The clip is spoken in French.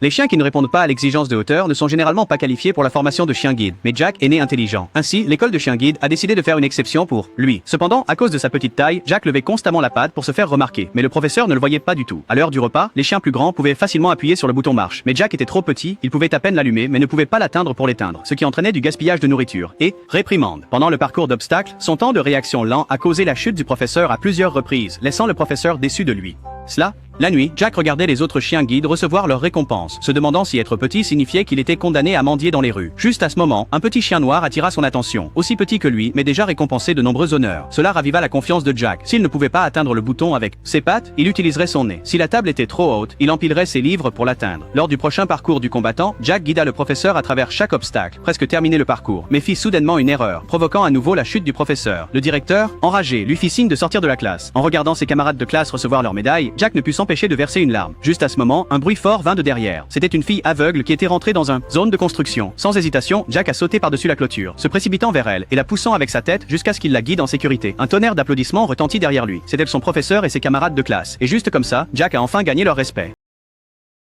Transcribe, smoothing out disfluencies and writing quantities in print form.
Les chiens qui ne répondent pas à l'exigence de hauteur ne sont généralement pas qualifiés pour la formation de chien guide, mais Jack est né intelligent. Ainsi, l'école de chien guide a décidé de faire une exception pour lui. Cependant, à cause de sa petite taille, Jack levait constamment la patte pour se faire remarquer, mais le professeur ne le voyait pas du tout. À l'heure du repas, les chiens plus grands pouvaient facilement appuyer sur le bouton marche, mais Jack était trop petit, il pouvait à peine l'allumer mais ne pouvait pas l'atteindre pour l'éteindre, ce qui entraînait du gaspillage de nourriture et réprimande. Pendant le parcours d'obstacles, son temps de réaction lent a causé la chute du professeur à plusieurs reprises, laissant le professeur déçu de lui. La nuit, Jack regardait les autres chiens guides recevoir leur récompense, se demandant si être petit signifiait qu'il était condamné à mendier dans les rues. Juste à ce moment, un petit chien noir attira son attention, aussi petit que lui, mais déjà récompensé de nombreux honneurs. Cela raviva la confiance de Jack. S'il ne pouvait pas atteindre le bouton avec ses pattes, il utiliserait son nez. Si la table était trop haute, il empilerait ses livres pour l'atteindre. Lors du prochain parcours du combattant, Jack guida le professeur à travers chaque obstacle, presque terminé le parcours, mais fit soudainement une erreur, provoquant à nouveau la chute du professeur. Le directeur, enragé, lui fit signe de sortir de la classe. En regardant ses camarades de classe recevoir leur médaille, Jack ne put s'empêcher de verser une larme. Juste à ce moment, un bruit fort vint de derrière. C'était une fille aveugle qui était rentrée dans une zone de construction. Sans hésitation, Jack a sauté par-dessus la clôture, se précipitant vers elle et la poussant avec sa tête jusqu'à ce qu'il la guide en sécurité. Un tonnerre d'applaudissements retentit derrière lui. C'était son professeur et ses camarades de classe. Et juste comme ça, Jack a enfin gagné leur respect.